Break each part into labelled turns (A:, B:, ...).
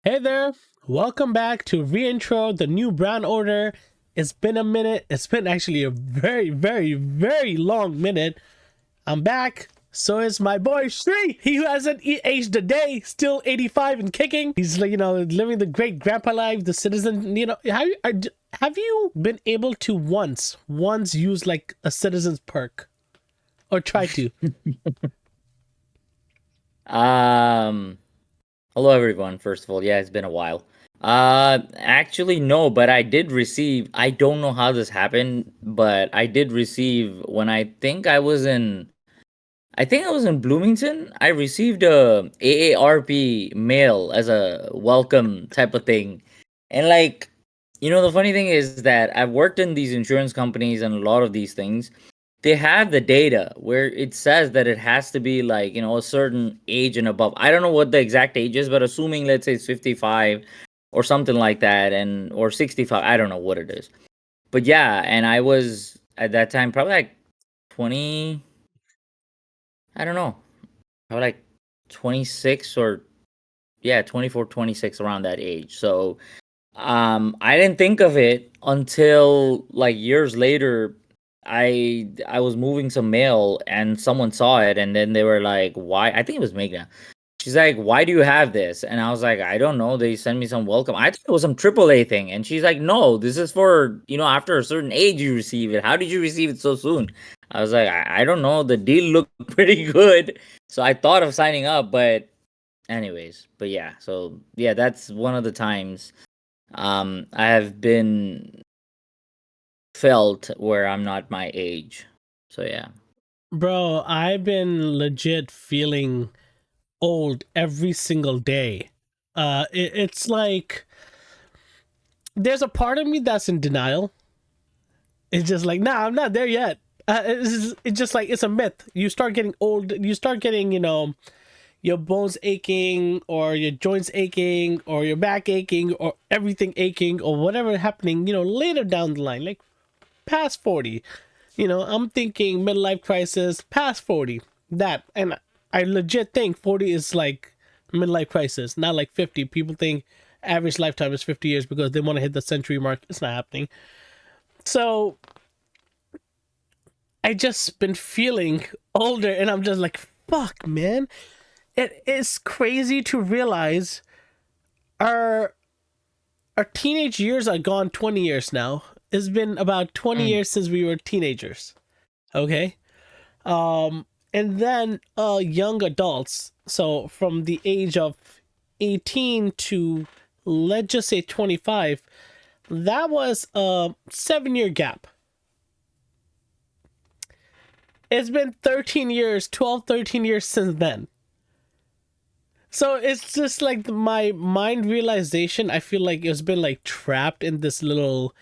A: Hey there, welcome back to Reintro, the new brand order. It's been a minute. It's been actually a very long minute. I'm back. So is my boy Shree. He who hasn't aged a day, still 85 and kicking. He's like, living the great grandpa life, the citizen. Have you been able to once use like a citizen's perk, or try to?
B: Um, Hello everyone. First of all, yeah, it's been a while. Actually no, but I did receive, I don't know how this happened, but I did receive when I think I was in Bloomington, I received a AARP mail as a welcome type of thing. And like, the funny thing is that I've worked in these insurance companies and a lot of these things, they have the data where it says that it has to be like, a certain age and above. I don't know what the exact age is, but assuming let's say it's 55 or something like that, and or 65, I don't know what it is. But yeah, and I was at that time probably like 20, I don't know, probably like 26 or yeah, 24, 26, around that age. So I didn't think of it until like years later. I was moving some mail and someone saw it, and then they were like, "Why?" I think it was Megan. She's like, "Why do you have this?" And I was like, "I don't know. They sent me some welcome. I thought it was some AAA thing." And she's like, "No, this is for after a certain age you receive it. How did you receive it so soon?" I was like, "I don't know. The deal looked pretty good, so I thought of signing up." But anyways, but yeah. So yeah, that's one of the times I have been felt where I'm not my age. So yeah.
A: Bro, I've been legit feeling old every single day. It's like there's a part of me that's in denial. It's just like, nah, I'm not there yet. It's just like it's a myth. You start getting old. You start getting, your bones aching, or your joints aching, or your back aching, or everything aching, or whatever happening. Later down the line, like past 40. I'm thinking midlife crisis. Past 40, that, and I legit think 40 is like midlife crisis, not like 50. People think average lifetime is 50 years because they want to hit the century mark. It's not happening. So I just been feeling older, and I'm just like, fuck, man. It is crazy to realize our our teenage years are gone 20 years now. It's been about 20
B: Mm.
A: years since we were teenagers. Okay. And then young adults, so from the age of 18 to, let's just say, 25, that was a 7-year gap. It's been 13 years, 12, 13 years since then. So it's just like my mind realization. I feel like it's been like trapped in this little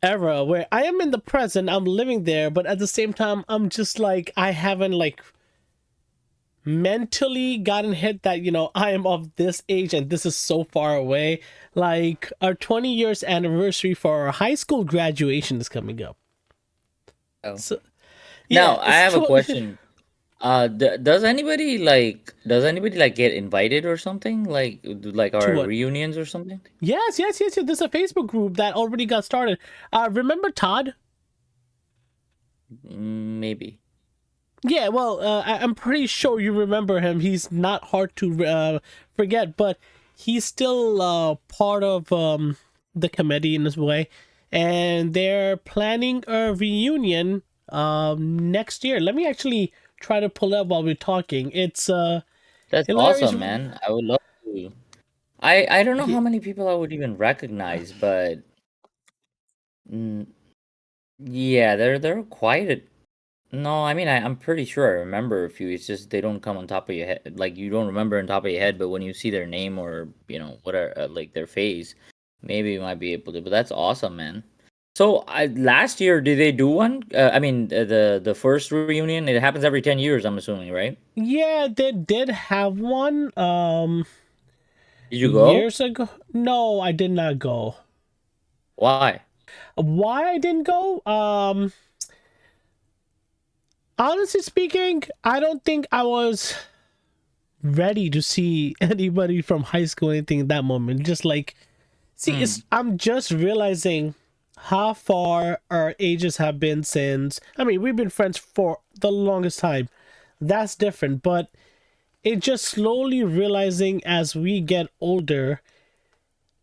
A: era where I am in the present, I'm living there, but at the same time, I'm just like, I haven't like mentally gotten hit that, I am of this age and this is so far away. Like, our 20 years anniversary for our high school graduation is coming up.
B: Oh.
A: So
B: Now
A: yeah,
B: I
A: it's
B: have a question. Does anybody like get invited or something like
A: to
B: our
A: what?
B: reunions or something?
A: Yes. There's a Facebook group that already got started. Remember Todd?
B: Maybe.
A: Yeah, well, I'm pretty sure you remember him. He's not hard to forget, but he's still part of the committee in this way, and they're planning a reunion next year. Let me actually try to pull up while we're talking. It's
B: That's
A: hilarious.
B: awesome, man. I would love to. I don't know how
A: He-
B: many people I would even recognize, but mm, yeah, they're quite a. No, I mean I'm pretty sure I remember a few. It's just they don't come on top of your head. Like you don't remember on top of your head, but when you see their name or whatever, like their face, maybe you might be able to. But that's awesome, man. So last year, did they do one? I mean, the first reunion. It happens every 10 years. I'm assuming, right?
A: yeah, they did have one
B: Did you go?
A: years ago. No, I did not go.
B: Why?
A: Why I didn't go? Honestly speaking, I don't think I was ready to see anybody from high school or anything at that moment. Just like, see,
B: Hmm.
A: it's I'm just realizing how far our ages have been since. I mean, we've been friends for the longest time. That's different, but it just slowly realizing as we get older,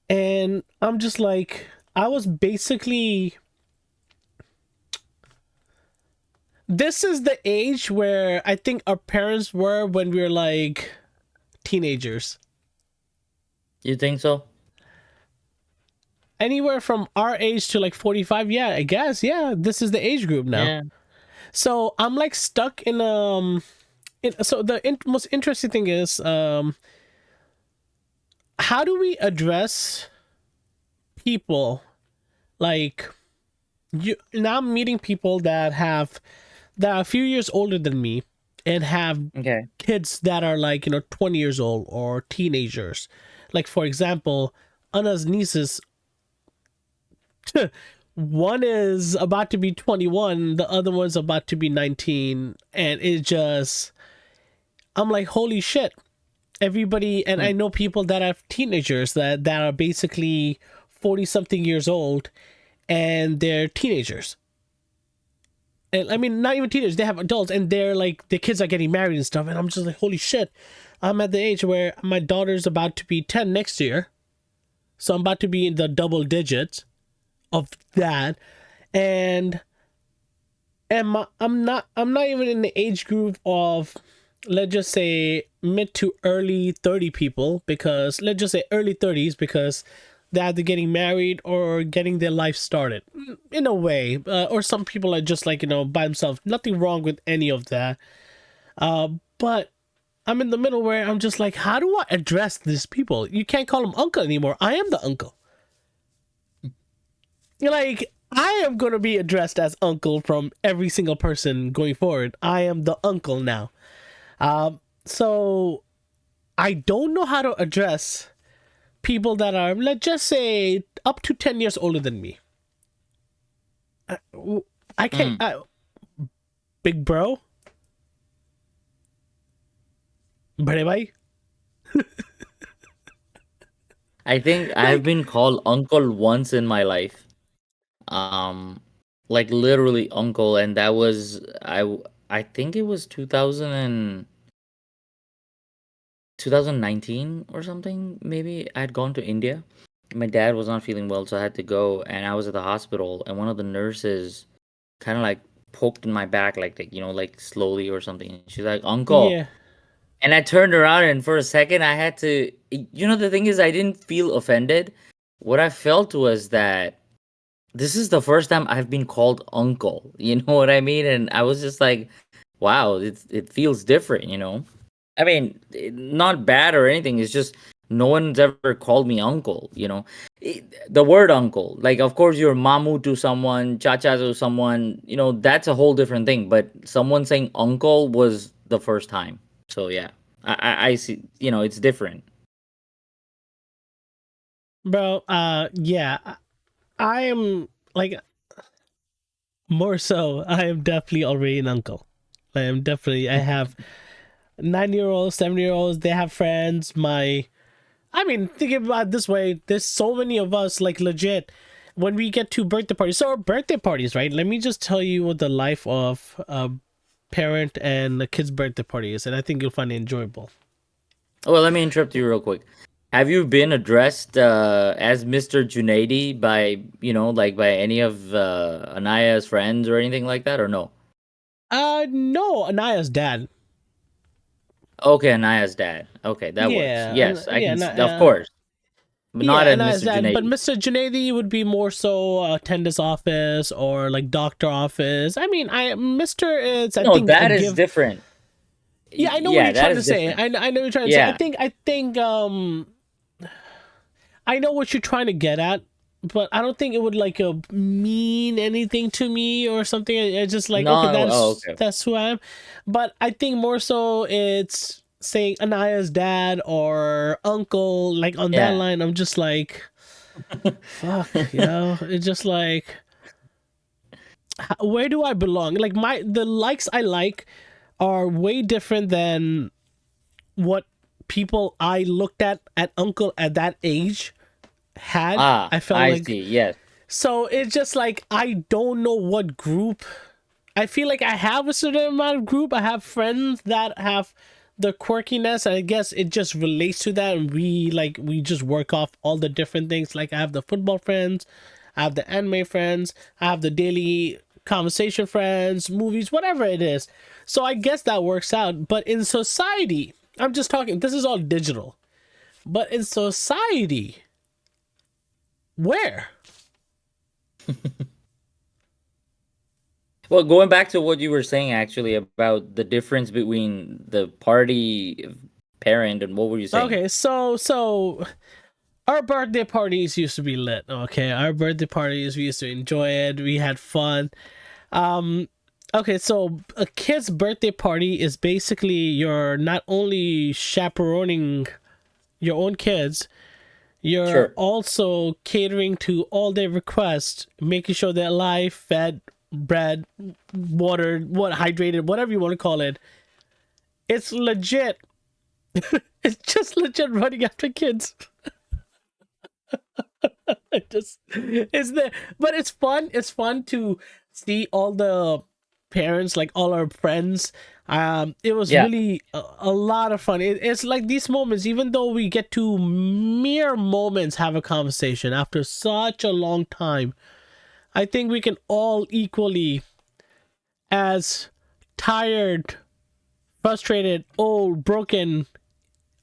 A: and I'm just like, I was basically. This is the age where I think our parents were when we were like teenagers.
B: You think so?
A: Anywhere from our age to like 45, yeah, I guess, yeah, this is the age group now.
B: Yeah.
A: So I'm like stuck in so the most interesting thing is how do we address people like you now? I'm meeting people that are a few years older than me and have
B: Okay.
A: kids that are like 20 years old or teenagers. Like for example, Anna's nieces, one is about to be 21, the other one's about to be 19, and it just, I'm like, holy shit. Everybody, and
B: Hmm.
A: I know people that have teenagers that are basically 40 something years old, and they're teenagers. And I mean, not even teenagers, they have adults, and they're like, the kids are getting married and stuff, and I'm just like, holy shit. I'm at the age where my daughter's about to be 10 next year, so I'm about to be in the double digits of that. And I'm not even in the age group of, let's just say, mid to early 30 people, because let's just say early 30s, because they're either getting married or getting their life started in a way, or some people are just like by themselves. Nothing wrong with any of that, but I'm in the middle where I'm just like, how do I address these people? You can't call them uncle anymore. I am the uncle. Like, I am going to be addressed as uncle from every single person going forward. I am the uncle now. So I don't know how to address people that are, let's just say, up to 10 years older than me. I can't,
B: Hmm.
A: big bro, बड़े भाई,
B: I think I've
A: like,
B: been called uncle once in my life. Um, like literally uncle, and that was I think it was 2019 or something. Maybe I'd gone to India. My dad was not feeling well, so I had to go, and I was at the hospital, and one of the nurses kind of like poked in my back, like slowly or something. She's like, "Uncle,"
A: yeah,
B: and I turned around, and for a second, I had to. The thing is, I didn't feel offended. What I felt was that this is the first time I've been called uncle. You know what I mean? And I was just like, wow, it feels different. I mean, not bad or anything. It's just no one's ever called me uncle. The word uncle, like, of course, you're mamu to someone, chacha to someone, that's a whole different thing. But someone saying uncle was the first time. So, yeah, I see, it's different.
A: bro. Yeah, I am like, more so. I am definitely already an uncle. I am definitely. I have 9 year olds, 7 year olds. They have friends. I mean, think about it this way. There's so many of us, like, legit. When we get to birthday parties, so our birthday parties, right? Let me just tell you what the life of a parent and a kid's birthday party is, and I think you'll find it enjoyable.
B: Well, let me interrupt you real quick. Have you been addressed as Mr. Junaidi by, like by any of Anaya's friends or anything like that, or no?
A: No, Anaya's dad.
B: Okay, Anaya's dad. Okay, that works.
A: Yeah,
B: Yes, I
A: yeah,
B: can. Of course, but not
A: yeah,
B: at
A: Anaya's
B: Mr.
A: dad. But
B: Junaidi.
A: Mr. Junaidi would be more so attendance office or like doctor office. I mean, Mr. is, I
B: No,
A: think, a
B: that is
A: give.
B: different.
A: Yeah, I know what
B: Yeah,
A: you're
B: that
A: trying to
B: is
A: say.
B: different.
A: I know what you're trying to say.
B: Yeah.
A: I think I know what you're trying to get at, but I don't think it would like mean anything to me or something. It's just like, okay,
B: No. Oh,
A: that's
B: okay.
A: that's who I am. But I think more so it's saying Anaya's dad or uncle, like on that
B: Yeah.
A: line. I'm just like, fuck, it's just like, where do I belong? Like, the likes I like are way different than what people I looked at uncle at that age had.
B: Ah,
A: I felt
B: I
A: like,
B: see. Yes.
A: so it's just like I don't know what group. I feel like I have a certain amount of group. I have friends that have the quirkiness. I guess it just relates to that, and we just work off all the different things. Like I have the football friends, I have the anime friends, I have the daily conversation friends, movies, whatever it is. So I guess that works out. But in society, I'm just talking. This is all digital. But in society, where?
B: Well, going back to what you were saying actually about the difference between the party parent and what were you saying?
A: Okay, so our birthday parties used to be lit. Okay, our birthday parties, we used to enjoy it. We had fun. Um, okay, so a kid's birthday party is basically you're not only chaperoning your own kids, you're
B: Sure.
A: also catering to all their requests, making sure they're alive, fed, bread, water, what hydrated, whatever you want to call it. It's legit. It's just legit running after kids. It just it's there, but it's fun. It's fun to see all the parents, like all our friends. It was
B: Yeah.
A: really a lot of fun. It's like these moments, even though we get to mere moments have a conversation after such a long time, I think we can all equally as tired, frustrated, old, broken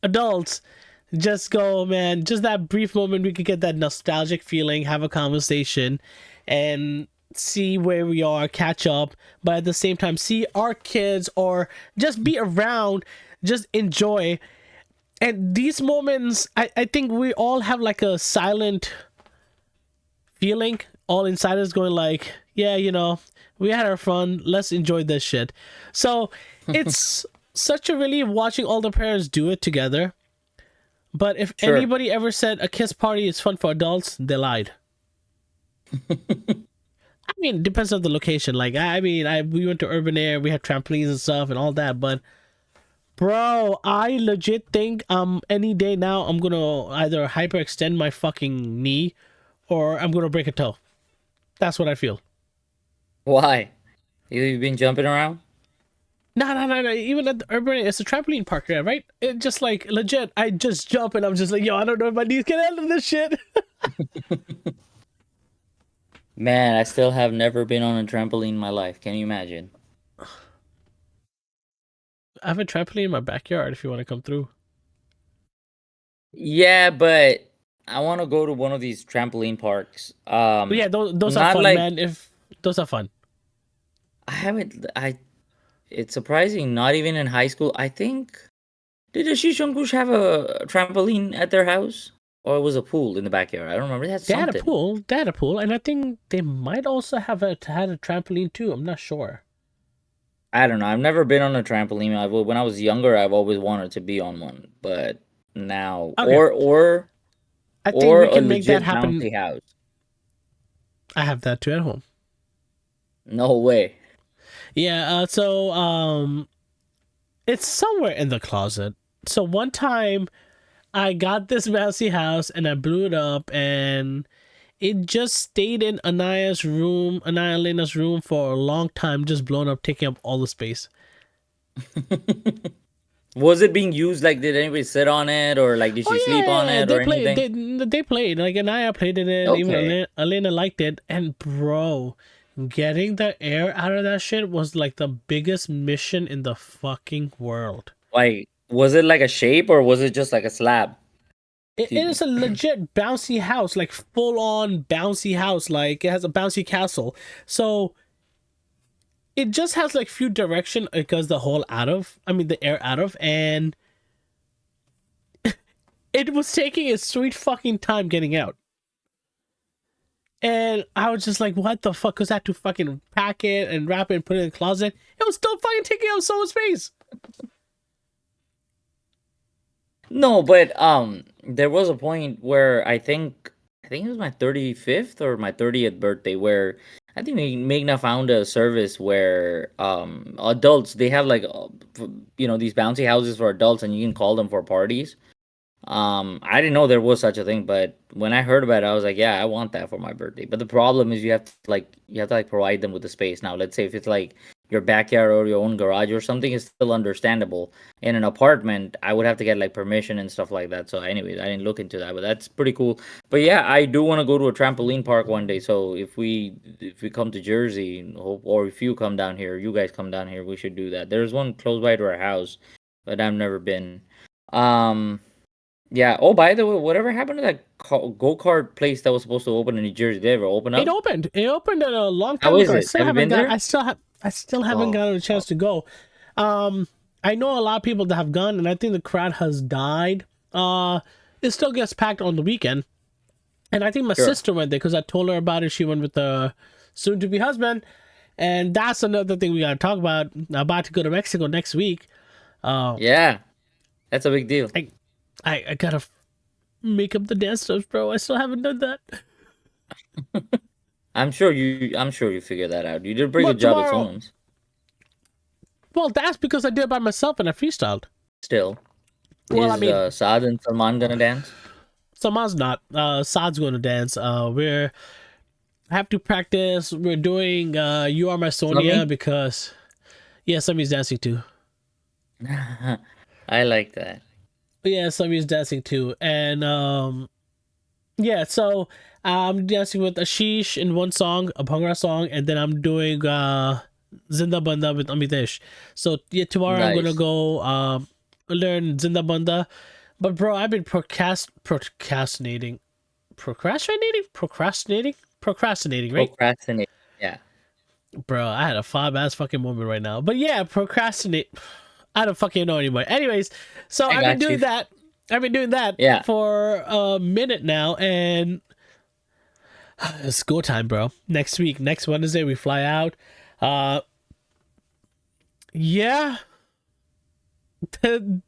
A: adults just go, man, just that brief moment we could get that nostalgic feeling, have a conversation, and see where we are, catch up, but at the same time see our kids or just be around, just enjoy. And these moments, I think we all have like a silent feeling all inside us going like, yeah, we had our fun, let's enjoy this shit. So it's such a relief watching all the parents do it together. But if
B: Sure.
A: anybody ever said a kiss party is fun for adults, they lied. I mean, it depends on the location. Like, I mean, we went to urban air, we had trampolines and stuff and all that. But, bro, I legit think any day now I'm gonna either hyperextend my fucking knee or I'm gonna break a toe. That's what I feel.
B: Why? You've been jumping around?
A: No, no, no, no. Even at the urban air, it's a trampoline park there, right? It just like legit. I just jump and I'm just like, yo, I don't know if my knees can handle this shit.
B: Man, I still have never been on a trampoline in my life. Can you imagine?
A: I have a trampoline in my backyard if you want to come through.
B: Yeah, but I want to go to one of these trampoline parks.
A: But yeah, those are
B: Not
A: fun,
B: like
A: man. If those are fun.
B: I haven't. It's surprising. Not even in high school. I think did the Shishonkush have a trampoline at their house, or it was a pool in the backyard? I don't remember. They had
A: They had a
B: something.
A: pool. They had a pool, and I think they might also have had a trampoline too. I'm not sure.
B: I don't know. I've never been on a trampoline. When I was younger, I've always wanted to be on one, but now,
A: Okay, I think
B: or
A: we
B: a
A: can make that
B: legit
A: happen.
B: bouncy house.
A: I have that too at home.
B: No way.
A: Yeah. It's somewhere in the closet. So one time I got this mousy house and I blew it up and it just stayed in Anaya Lena's room for a long time, just blown up, taking up all the space.
B: Was it being used? Like, did anybody sit on it, or like, did
A: Oh
B: she sleep on
A: yeah,
B: it, or anything?
A: they played. Like Anaya played in it, even
B: Okay.
A: Elena liked it. And bro, getting the air out of that shit was like the biggest mission in the fucking world.
B: Like, was it like a shape, or was it just like a slab?
A: It
B: Excuse
A: is
B: me.
A: a legit bouncy house, like full on bouncy house. Like it has a bouncy castle. So it just has like few direction because the air out of, and it was taking its sweet fucking time getting out. And I was just like, what the fuck? Because I had to fucking pack it and wrap it and put it in the closet. It was still fucking taking up so much space.
B: No, but there was a point where I think it was my 35th or my 30th birthday where I think Magna found a service where adults, they have like these bouncy houses for adults, and you can call them for parties. I didn't know there was such a thing, but when I heard about it, I was like, yeah, I want that for my birthday. But the problem is you have to provide them with the space. Now, let's say if it's like your backyard or your own garage or something, is still understandable. In an apartment, I would have to get like permission and stuff like that. So, anyways, I didn't look into that, but that's pretty cool. But yeah, I do want to go to a trampoline park one day. So if we come to Jersey, or if you come down here, you guys come down here, we should do that. There's one close by to our house, but I've never been. Um. Yeah. Oh, by the way, whatever happened to that go kart place that was supposed to open in New Jersey? Did it ever open
A: It
B: up?
A: opened. It opened a long
B: How
A: time
B: is
A: ago. I
B: it?
A: still
B: Have you
A: haven't
B: been
A: got.
B: there?
A: I still haven't
B: Oh,
A: gotten a chance
B: oh,
A: to go. I know a lot of people that have gone, and I think the crowd has died. It still gets packed on the weekend, and I think my
B: sure.
A: sister went there because I told her about it. She went with the soon-to-be husband, and that's another thing we gotta talk about. I'm about to go to Mexico next week. Uh,
B: Yeah, that's a big deal.
A: I I gotta make up the dance steps, bro. I still haven't done that.
B: I'm sure you figure that out. You did a pretty
A: But
B: good job at
A: tomorrow,
B: Sonos.
A: well, that's because I did it by myself and I freestyled.
B: Still,
A: Well, I
B: is
A: mean,
B: Saad and Salman gonna dance?
A: Samad's not. Saad's going to dance. We're have to practice. We're doing "You Are My Sonia"
B: Sami?
A: because yeah, Sammy's dancing too.
B: I like that.
A: Yeah, Sammy's dancing too, and yeah. So I'm dancing with Ashish in one song, a Bhangra song, and then I'm doing Zinda Banda with Amitesh. So yeah, tomorrow I'm gonna
B: Nice.
A: go learn Zinda Banda. But bro, I've been procrastinating, right?
B: Procrastinate. Yeah.
A: Bro, I had a 5 ass fucking moment right now. But yeah, procrastinate. I don't fucking know anymore. Anyways, so
B: I
A: I've been
B: got
A: doing
B: you.
A: that. I've been doing that
B: Yeah.
A: for a minute now, and it's go time, bro. Next week, next Wednesday, we fly out. Uh, yeah,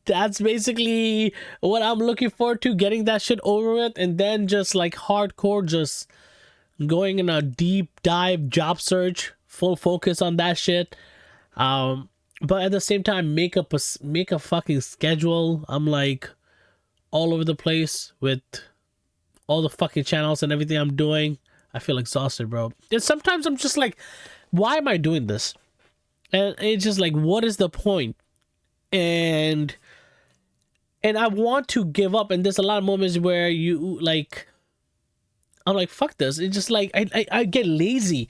A: that's basically what I'm looking forward to, getting that shit over with, and then just like hardcore, just going in a deep dive job search, full focus on that shit. But at the same time, make a fucking schedule. I'm like all over the place with all the fucking channels and everything I'm doing. I feel exhausted, bro. And sometimes I'm just like, why am I doing this? And it's just like, what is the point? And I want to give up. And there's a lot of moments where you like, I'm like, fuck this. It's just like I get lazy.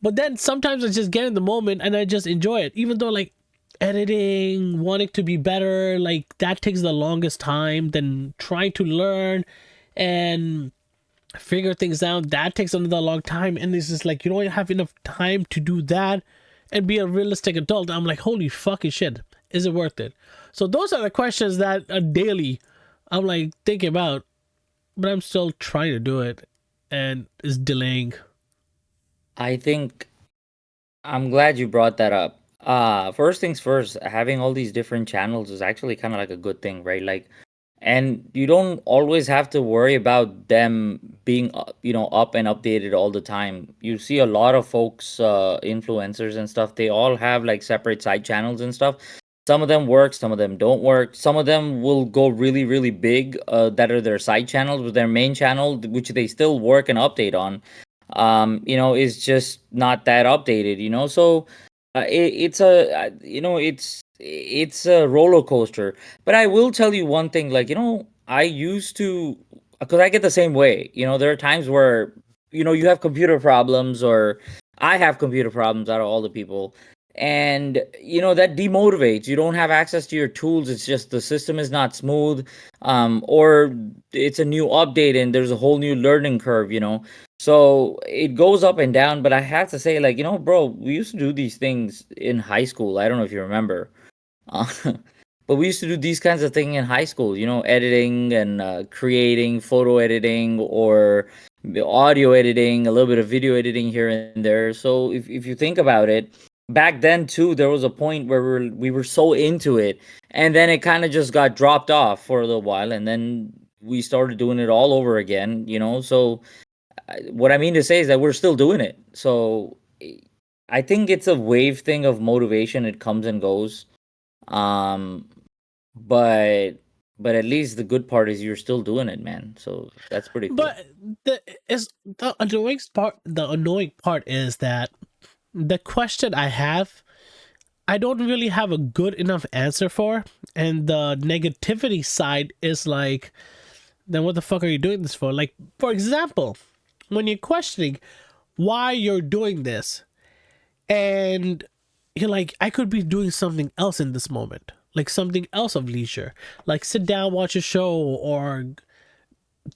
A: But then sometimes I just get in the moment and I just enjoy it. Even though like editing, wanting to be better, like that takes the longest time. Then trying to learn and figure things out, that takes another long time. And it's just like you don't have enough time to do that and be a realistic adult. I'm like, holy fucking shit, is it worth it? So those are the questions that daily I'm like thinking about, but I'm still trying to do it and it's delaying.
B: I think I'm glad you brought that up. First things first, having all these different channels is actually kind of like a good thing, right? Like, and you don't always have to worry about them being, up and updated all the time. You see a lot of folks, influencers and stuff, they all have like separate side channels and stuff. Some of them work, some of them don't work. Some of them will go really, really big, that are their side channels, but their main channel, which they still work and update on, is just not that updated, so it's a roller coaster. But I will tell you one thing, like, I used to, because I get the same way. There are times where, you have computer problems, or I have computer problems out of all the people. And that demotivates. You don't have access to your tools. It's just the system is not smooth, or it's a new update and there's a whole new learning curve. So it goes up and down, but I have to say, like, bro, we used to do these things in high school. I don't know if you remember. Uh, but we used to do these kinds of things in high school, editing and creating, photo editing, or the audio editing, a little bit of video editing here and there. So if you think about it, back then too, there was a point where we were so into it, and then it kind of just got dropped off for a little while, and then we started doing it all over again. So What I mean to say is that we're still doing it. So I think it's a wave thing of motivation. It comes and goes. Um, but but at least the good part is you're still doing it, man. So that's pretty cool.
A: But the annoying part is that the question I have, I don't really have a good enough answer for, and the negativity side is like, then what the fuck are you doing this for? Like, for example, when you're questioning why you're doing this, and you're like, I could be doing something else in this moment, like something else of leisure, like sit down, watch a show, or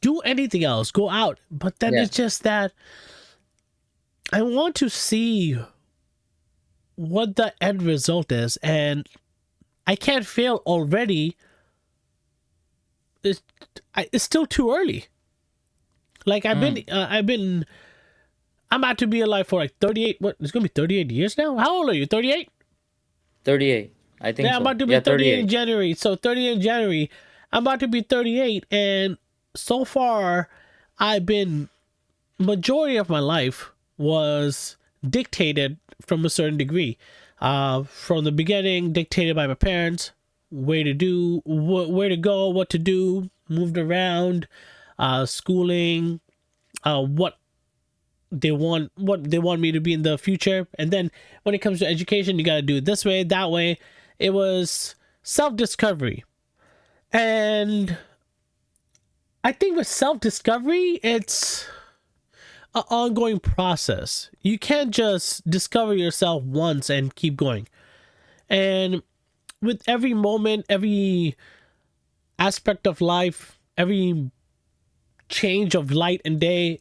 A: do anything else, go out. But then
B: Yeah.
A: it's just that I want to see what the end result is, and I can't fail already. It's, it's still too early. Like
B: Mm,
A: I'm about to be alive for like 38. What? It's gonna be 38 years now. How old are you? 38.
B: 38. I think
A: Yeah, I'm
B: so.
A: about to be
B: Yeah,
A: 38 in
B: 38.
A: January. So 38 in January, I'm about to be 38, and so far, I've been majority of my life was dictated from a certain degree. From the beginning, dictated by my parents, where to do, where to go, what to do, moved around, schooling, what they want me to be in the future, and then when it comes to education, you got to do it this way, that way. It was self discovery, and I think with self discovery, it's an ongoing process. You can't just discover yourself once and keep going. And with every moment, every aspect of life, every change of light and day,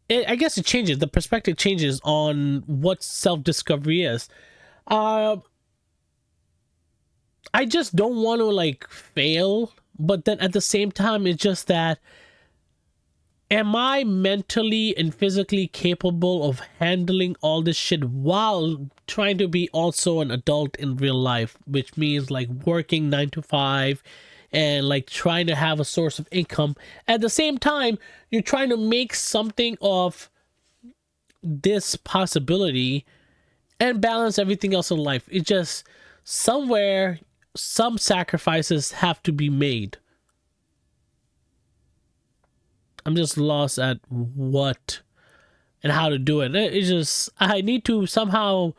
A: I guess it changes. The perspective changes on what self discovery is. Uh, I just don't want to like fail, but then at the same time, it's just that, am I mentally and physically capable of handling all this shit while trying to be also an adult in real life, which means like working 9 to 5 and like trying to have a source of income. At the same time, you're trying to make something of this possibility and balance everything else in life. It just somewhere some sacrifices have to be made. I'm just lost at what and how to do it. It's just I need to somehow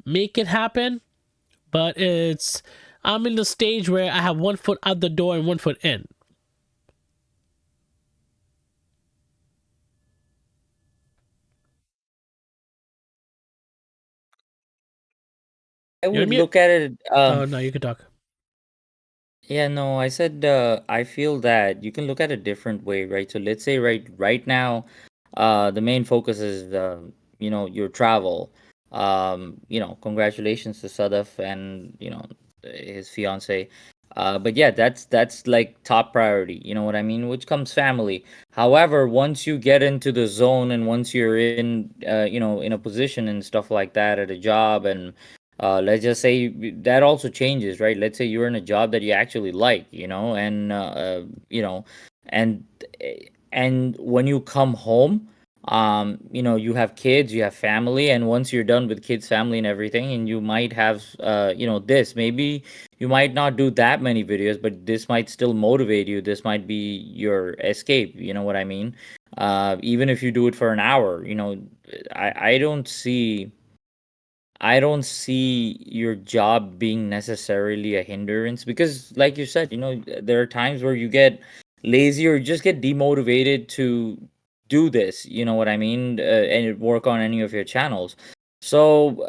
A: make it happen, but I'm in the stage where I have one foot out the door and one foot in.
B: I
A: You're on
B: would
A: mute.
B: look at it.
A: Oh no, you can talk.
B: Yeah, no, I said I feel that you can look at a different way, right? So let's say right now, the main focus is your travel. Congratulations to Sadaf and his fiance. But yeah, that's like top priority. You know what I mean? Which comes family. However, once you get into the zone and once you're in in a position and stuff like that at a job, and let's just say that also changes, right? Let's say you're in a job that you actually like, and and when you come home, you have kids, you have family, and once you're done with kids, family, and everything, and you might have, this maybe you might not do that many videos, but this might still motivate you. This might be your escape. You know what I mean? Even if you do it for an hour, I don't see. I don't see your job being necessarily a hindrance because, like you said, there are times where you get lazy or just get demotivated to do this. You know what I mean? And work on any of your channels. So,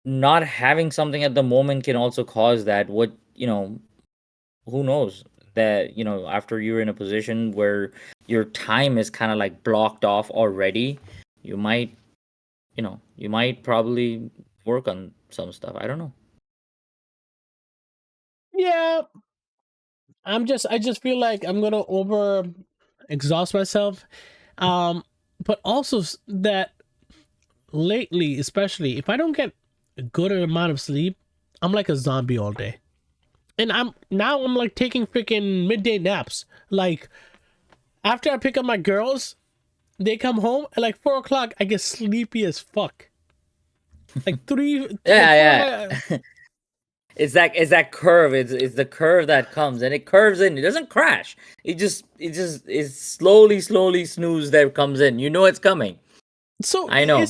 B: not having something at the moment can also cause that. Who knows? That, after you're in a position where your time is kind of like blocked off already, you might you might probably work on some stuff. I don't know.
A: Yeah, I just feel like I'm gonna over exhaust myself. Um, but also that lately, especially if I don't get a good amount of sleep, I'm like a zombie all day. And I'm like taking freaking midday naps. Like After I pick up my girls, they come home at like 4 o'clock. I get sleepy as fuck. Like like four of
B: Yeah,
A: my.
B: yeah. It's that curve. It's the curve that comes and it curves in. It doesn't crash. It just is slowly snooze that comes in. You know it's coming.
A: So
B: I know.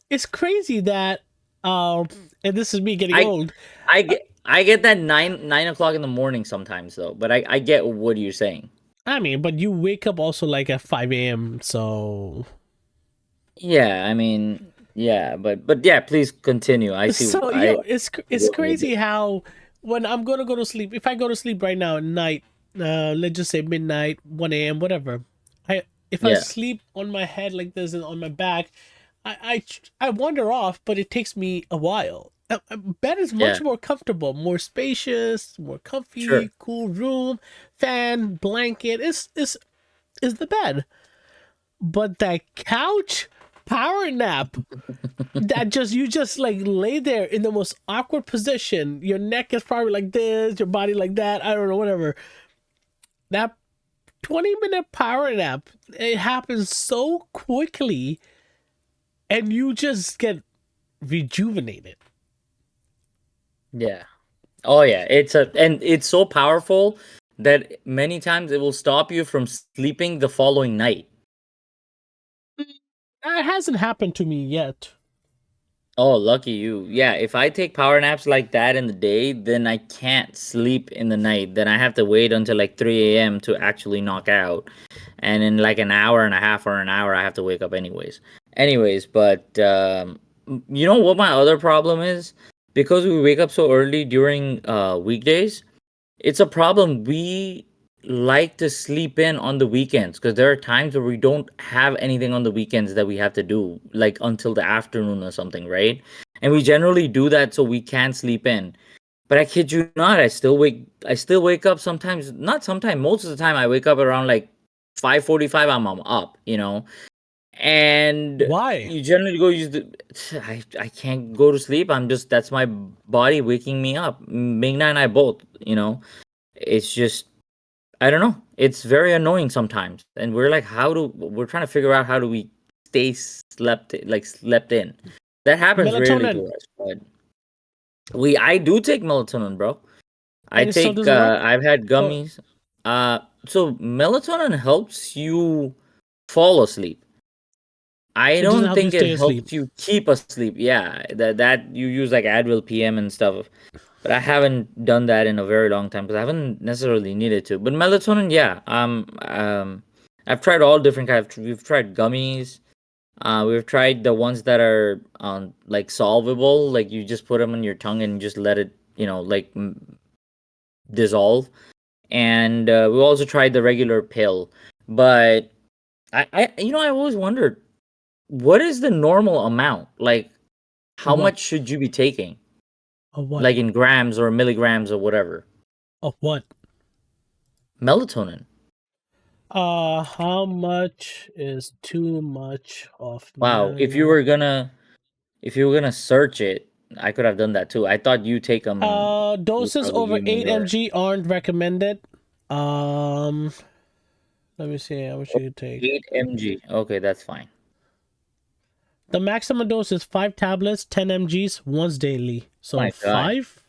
A: it's crazy that and this is me getting
B: I
A: old. Uh,
B: I get that nine o'clock in the morning sometimes though. But I get what you're saying.
A: I mean, but you wake up also like at 5 a.m. So
B: Yeah, I mean, yeah, but yeah, please continue. I
A: it's
B: get what you
A: crazy how when I'm gonna go to sleep, if I go to sleep right now at night, let's just say midnight, 1 a.m., whatever. I If I
B: Yeah,
A: sleep on my head like this and on my back, I wander off, but it takes me a while. Bed is
B: yeah,
A: much more comfortable, more spacious, more
B: sure.
A: comfy, cool room, fan, blanket. Is the bed, but that couch power nap that just you just like lay there in the most awkward position. Your neck is probably like this, your body like that. I don't know, whatever. That 20-minute power nap, it happens so quickly, and you just get rejuvenated.
B: Yeah. Oh yeah, it's so powerful that many times it will stop you from sleeping the following night.
A: That hasn't happened to me yet.
B: Oh, lucky you. Yeah, if I take power naps like that in the day, then I can't sleep in the night. Then I have to wait until like 3 a.m. to actually knock out. And in like an hour and a half or an hour, I have to wake up anyways. Anyways, but you know what my other problem is? Because we wake up so early during weekdays, it's a problem. We like to sleep in on the weekends because there are times where we don't have anything on the weekends that we have to do, like until the afternoon or something, right? And we generally do that so we can sleep in. But I kid you not, I still wake up sometimes, not sometimes, most of the time I wake up around like 5:45. I'm up, and
A: Why?
B: you generally go use the I can't go to sleep. I'm just that's my body waking me up. Mingna and I both, it's just I don't know. It's very annoying sometimes, and we're trying to figure out how do we stay slept in. That happens rarely to
A: Melatonin,
B: us, but I do take melatonin, bro. I
A: and it still
B: take
A: doesn't work,
B: I've had
A: or
B: gummies. So melatonin helps you fall asleep. I
A: it doesn't
B: don't
A: help you
B: think it
A: stay asleep.
B: helps you keep asleep. Yeah, that you use like Advil PM and stuff. But I haven't done that in a very long time because I haven't necessarily needed to. But melatonin, yeah. I've tried all different kinds. We've tried gummies. We've tried the ones that are like solvable, like you just put them on your tongue and just let it, like dissolve. And we also tried the regular pill. But I always wondered what is the normal amount? Like,
A: Of
B: how
A: what?
B: much should you be taking?
A: Of what?
B: Like in grams or milligrams or whatever.
A: Of what?
B: Melatonin.
A: How much is too much of
B: Wow. If you were gonna search it, I could have done that too. I thought you take them and you
A: Doses
B: probably
A: over
B: give me
A: 8
B: your
A: mg aren't recommended. Um, Let me see how much you can take.
B: 8 mg. Okay, that's fine.
A: The maximum dose is 5 tablets, 10 mgs once daily. So
B: My God.
A: 5.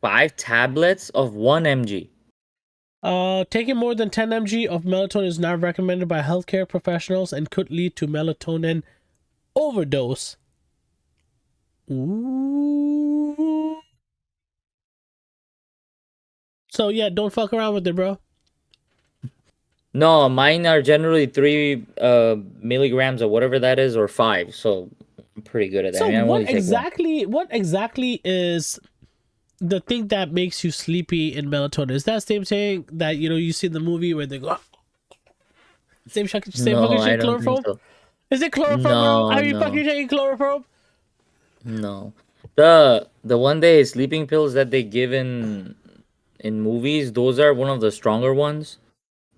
B: 5 tablets of 1 mg.
A: Taking more than 10 mg of melatonin is not recommended by healthcare professionals and could lead to melatonin overdose. Ooh. So yeah, don't fuck around with it, bro.
B: No, mine are generally 3 milligrams or whatever that is, or 5. So I'm pretty good at that.
A: So
B: I mean, I only take one.
A: what exactly is the thing that makes you sleepy in melatonin? Is that same thing that you see in the movie where they go same fucking
B: No, I
A: shit
B: don't think
A: chloroform?
B: so.
A: Is it chloroform, bro?
B: No,
A: Are you
B: no.
A: fucking taking chloroform?
B: No. The one day sleeping pills that they give in movies, those are one of the stronger ones,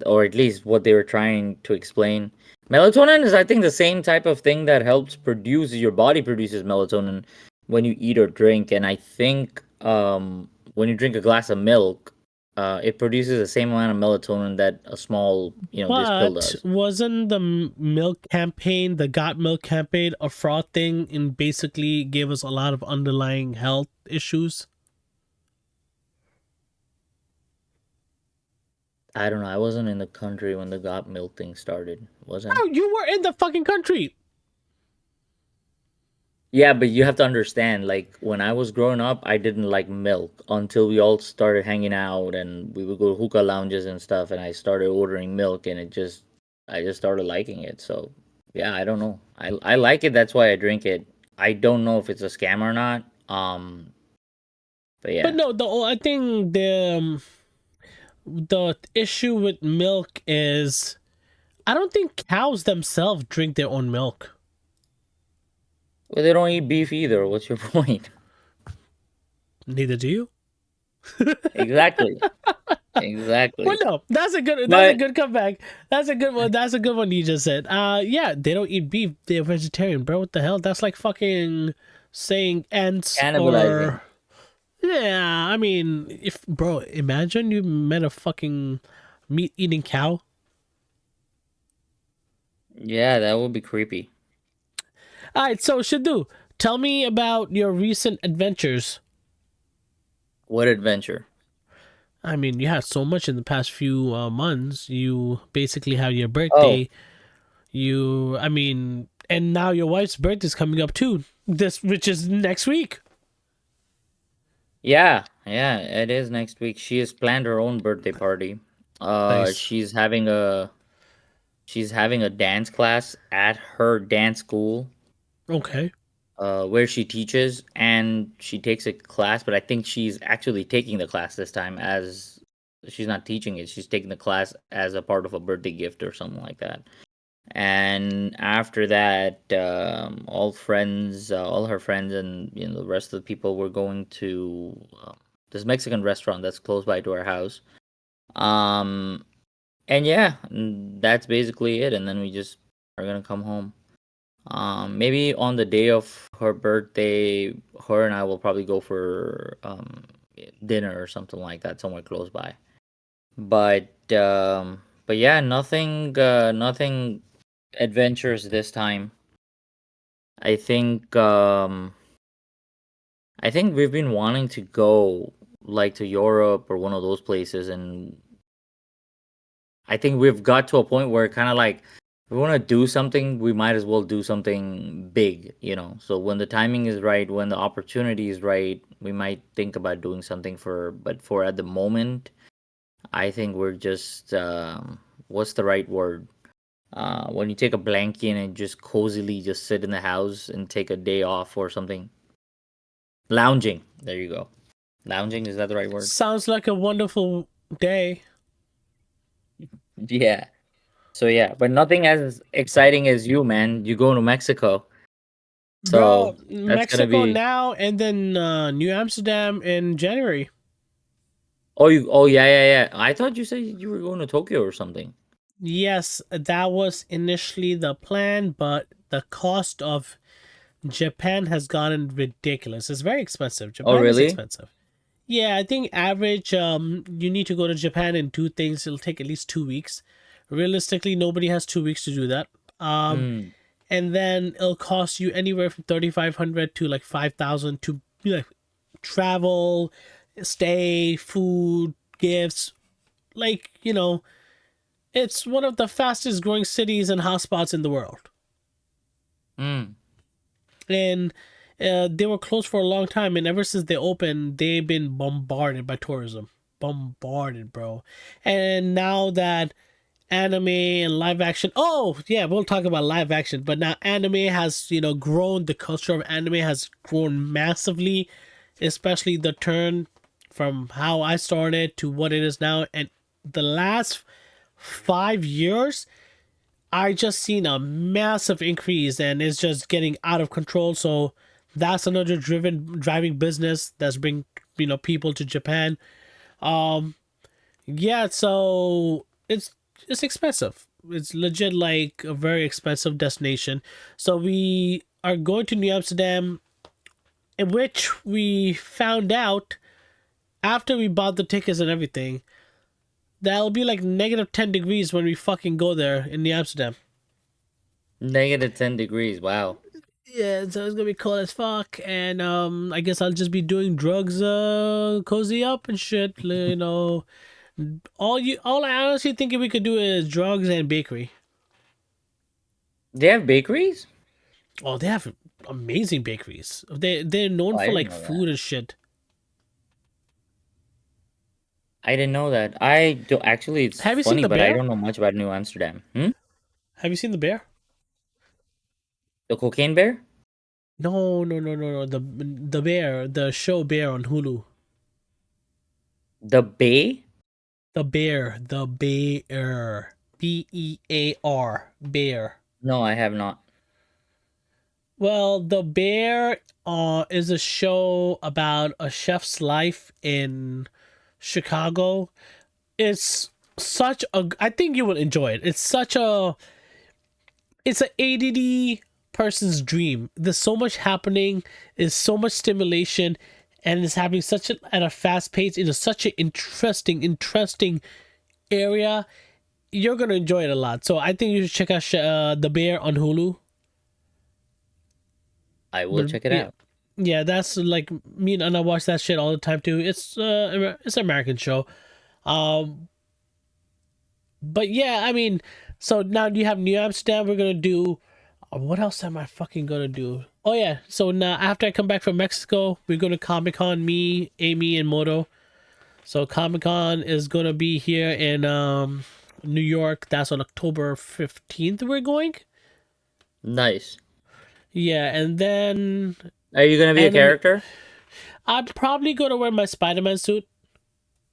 B: or at least what they were trying to explain. Melatonin is I think the same type of thing that helps produce your body produces melatonin when you eat or drink, and I think when you drink a glass of milk, It produces the same amount of melatonin that a small, this pill
A: But
B: does.
A: wasn't the milk campaign, the got milk campaign, a fraud thing and basically gave us a lot of underlying health issues?
B: I don't know. I wasn't in the country when the got milk thing started, was I?
A: Oh, you were in the fucking country.
B: Yeah, but you have to understand, like when I was growing up, I didn't like milk until we all started hanging out and we would go to hookah lounges and stuff, and I started ordering milk, and I just started liking it. So yeah, I don't know. I like it. That's why I drink it. I don't know if it's a scam or not. But
A: But
B: yeah,
A: no, I think the issue with milk is I don't think cows themselves drink their own milk.
B: well, they don't eat beef either. What's your point?
A: Neither do you.
B: Exactly,
A: Well,
B: exactly.
A: no, that's a
B: But
A: good comeback. That's a good one. That's a good one you just said. Yeah, they don't eat beef. They're vegetarian, bro. What the hell? That's like fucking saying ants
B: cannibalizing.
A: or yeah. I mean, if bro, imagine you met a fucking meat eating cow.
B: Yeah, that would be creepy.
A: All right, so Shadu, tell me about your recent adventures.
B: What adventure?
A: I mean, you had so much in the past few months. You basically have your
B: Oh,
A: birthday. I mean, and now your wife's birthday is coming up too. This, which is next week.
B: yeah, yeah, it is next week. She has planned her own birthday party. Uh,
A: Nice.
B: she's having a she's having a dance class at her dance school,
A: Okay.
B: where she teaches, and she takes a class, but I think she's actually taking the class this time as she's not teaching it. She's taking the class as a part of a birthday gift or something like that. And after that, all her friends, and the rest of the people were going to this Mexican restaurant that's close by to our house. Um, and yeah, that's basically it. And then we just are gonna come home. Maybe on the day of her birthday, her and I will probably go for dinner or something like that somewhere close by. But yeah, nothing adventures this time. I think I think we've been wanting to go like to Europe or one of those places, and I think we've got to a point where kind of like if we want to do something, we might as well do something big. So when the timing is right, when the opportunity is right, we might think about doing something but for at the moment, I think we're just what's the right word? When you take a blanket and just cozily just sit in the house and take a day off or something. Lounging. There you go. Lounging, is that the right word?
A: Sounds like a wonderful day.
B: Yeah. So yeah, but nothing as exciting as you, man. You going to Mexico. So
A: Bro,
B: that's gonna
A: Mexico
B: be
A: now and then New Amsterdam in January.
B: oh yeah, yeah, yeah. I thought you said you were going to Tokyo or something.
A: Yes, that was initially the plan, but the cost of Japan has gotten ridiculous. It's very expensive.
B: Oh
A: Japan is
B: really?
A: expensive. Yeah, I think average you need to go to Japan and do things. It'll take at least 2 weeks. Realistically, nobody has 2 weeks to do that. Um,
B: Mm.
A: and then it'll cost you anywhere from 3,500 to like 5,000 to like travel, stay, food, gifts. Like it's one of the fastest growing cities and hotspots in the world.
B: Mm.
A: And they were closed for a long time, and ever since they opened they've been bombarded by tourism, bombarded, bro. And now that anime and live action, oh yeah, we'll talk about live action, but now anime has grown. The culture of anime has grown massively, especially the turn from how I started to what it is now. And the last 5 years I just seen a massive increase, and it's just getting out of control. So that's another driving business that's bring people to Japan. Um, yeah, so it's expensive. It's legit like a very expensive destination. So we are going to New Amsterdam, in which we found out after we bought the tickets and everything, that'll be like -10 degrees when we fucking go there in New Amsterdam.
B: -10 degrees. Wow.
A: Yeah, so it's gonna be cold as fuck, and I guess I'll just be doing drugs, cozy up and shit. You know, all I honestly think we could do is drugs and bakery.
B: They have bakeries?
A: Oh, they have amazing bakeries. They're known
B: Oh, I
A: for
B: didn't
A: like
B: know that.
A: food and shit.
B: I didn't know that. I do actually. It's
A: Have you seen
B: funny,
A: the
B: but I
A: bear?
B: don't know much about New Amsterdam.
A: Have you seen the bear?
B: The cocaine bear?
A: No, no, no, no, no. The bear, the show Bear on Hulu.
B: The Bay?
A: The bear, Bear, bear.
B: No, I have not.
A: Well, the bear is a show about a chef's life in Chicago. It's such a. I think you will enjoy it. It's such a. It's an ADD person's dream. There's so much happening. There's so much stimulation, and it's happening at a fast pace. It is such an interesting area. You're gonna enjoy it a lot. So I think you should check out the Bear on Hulu.
B: I will
A: But
B: check it
A: yeah,
B: out.
A: yeah, that's like me and Anna watch that shit all the time too. It's an American show. Um, but yeah, I mean, so now you have New Amsterdam. We're gonna do. What else am I fucking gonna do? Oh yeah, so now after I come back from Mexico, we're going to Comic Con. Me, Amy, and Moto. So Comic Con is gonna be here in New York. That's on October 15th. We're going.
B: Nice.
A: Yeah, and then
B: Are you gonna be a
A: anime.
B: character?
A: I'd probably go to wear my Spider-Man suit.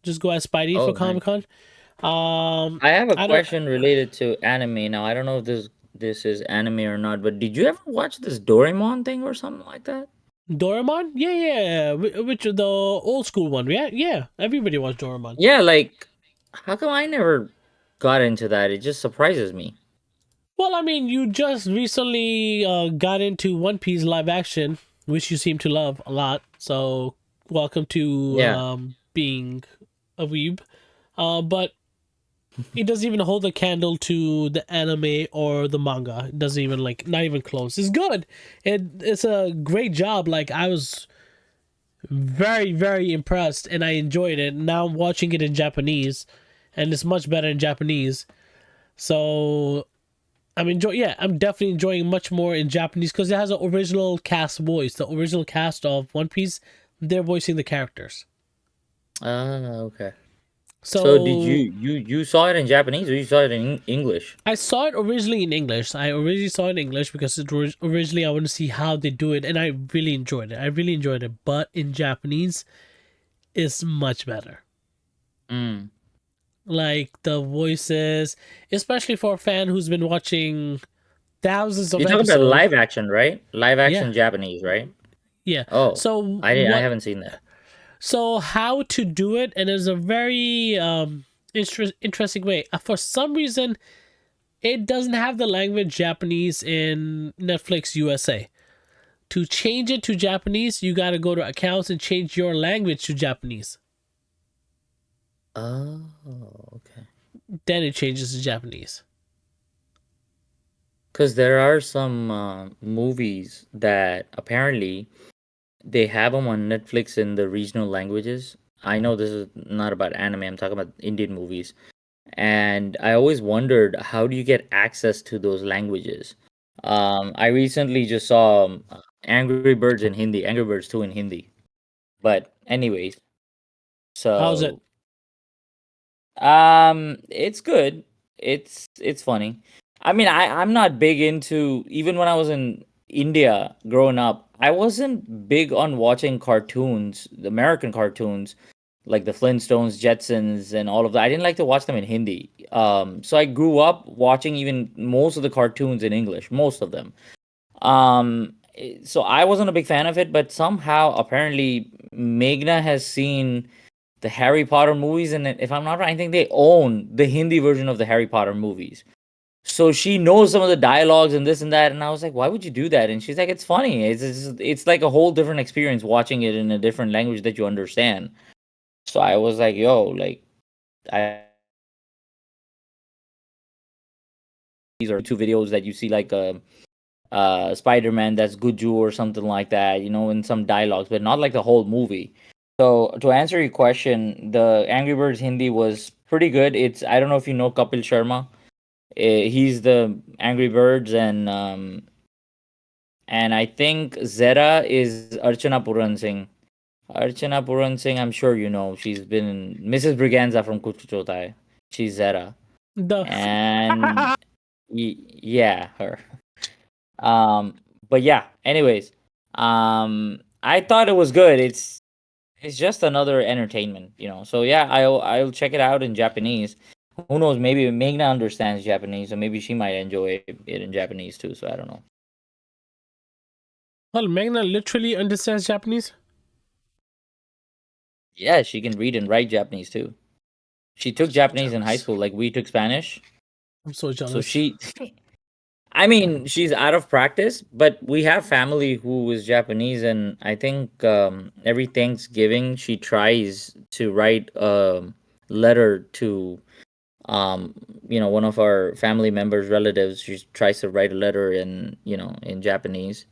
A: Just go as Spidey for
B: Oh, nice.
A: Comic Con.
B: I have a
A: I don't.
B: question related to anime. Now, I don't know if this is anime or not, but did you ever watch this Doraemon thing or something like that?
A: Doraemon? Yeah, yeah. Which the old school one? Yeah, yeah. Everybody watched Doraemon.
B: Yeah, like how come I never got into that? It just surprises me.
A: Well, I mean, you just recently got into One Piece live action, which you seem to love a lot. So, welcome to
B: Yeah.
A: being a weeb. But it doesn't even hold a candle to the anime or the manga. It doesn't even like not even close. It's good. It's a great job. Like I was very impressed and I enjoyed it. Now I'm watching it in Japanese, and it's much better in Japanese. So I'm definitely enjoying much more in Japanese because it has an original cast voice. The original cast of One Piece, they're voicing the characters.
B: Ah, okay. So did you
A: So
B: you saw it in Japanese or you saw it in English?
A: I saw it originally in English. I originally saw it in English because originally I want to see how they do it, and I really enjoyed it. I really enjoyed it. But in Japanese, it's much better.
B: Mm.
A: Like the voices, especially for a fan who's been watching thousands of
B: You're talking about
A: episodes.
B: live action, right? Live
A: Yeah,
B: action Japanese, right?
A: yeah.
B: Oh,
A: So
B: I
A: what?
B: haven't seen that.
A: So how to do it? And it's a very interesting way. For some reason, it doesn't have the language Japanese in Netflix USA. To change it to Japanese, you got to go to accounts and change your language to Japanese.
B: Oh, okay.
A: Then it changes to Japanese.
B: Because there are some movies that apparently they have them on Netflix in the regional languages. I know this is not about anime. I'm talking about Indian movies. And I always wondered, how do you get access to those languages? I recently just saw Angry Birds in Hindi, Angry Birds 2 in Hindi. But anyways,
A: How's it?
B: so it's good. It's funny. I mean, I'm not big into, even when I was in India growing up, I wasn't big on watching cartoons, the American cartoons, like the Flintstones, Jetsons, and all of that. I didn't like to watch them in Hindi. So I grew up watching even most of the cartoons in English, most of them. So I wasn't a big fan of it, but somehow apparently Meghna has seen the Harry Potter movies, and if I'm not wrong, I think they own the Hindi version of the Harry Potter movies. So she knows some of the dialogues and this and that, and I was like, "Why would you do that?" And she's like, "It's funny. It's like a whole different experience watching it in a different language that you understand." So I was like, yo, like I these are 2 videos that you see like Spider-Man that's Guju or something like that, in some dialogues, but not like the whole movie. So to answer your question, the Angry Birds Hindi was pretty good. I don't know if you know Kapil Sharma. He's the Angry Birds, and I think Zera is Archana Puran Singh. Archana Puran Singh, I'm sure you know. She's been in Mrs. Briganza from Kuch Kuch Hota Hai. She's Zera,
A: The
B: and yeah, her. Um, but yeah. Anyways, I thought it was good. It's just another entertainment. So yeah, I'll check it out in Japanese. Who knows? Maybe Meghna understands Japanese, so maybe she might enjoy it in Japanese too. So I don't know.
A: well, Magna literally understands Japanese.
B: Yeah, she can read and write Japanese too. She took
A: So
B: Japanese in high
A: jealous.
B: school, like we took Spanish.
A: I'm so
B: So
A: jealous.
B: I mean, she's out of practice, but we have family who is Japanese, and I think every Thanksgiving she tries to write a letter to one of our family members, relatives. She tries to write a letter in Japanese.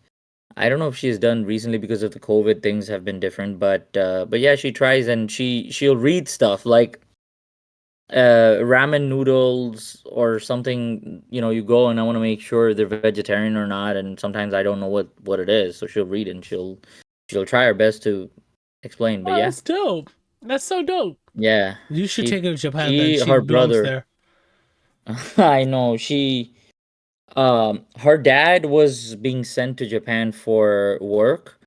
B: I don't know if she's done recently because of the COVID. Things have been different, but yeah, she tries, and she'll read stuff like ramen noodles or something. You go, and I want to make sure they're vegetarian or not, and sometimes I don't know what it is, so she'll read and she'll try her best to explain. But
A: Oh,
B: yeah,
A: that's dope. That's so dope.
B: yeah,
A: You should
B: she
A: take her to Japan then.
B: she
A: She
B: her
A: belongs
B: brother.
A: there.
B: I know her dad was being sent to Japan for work,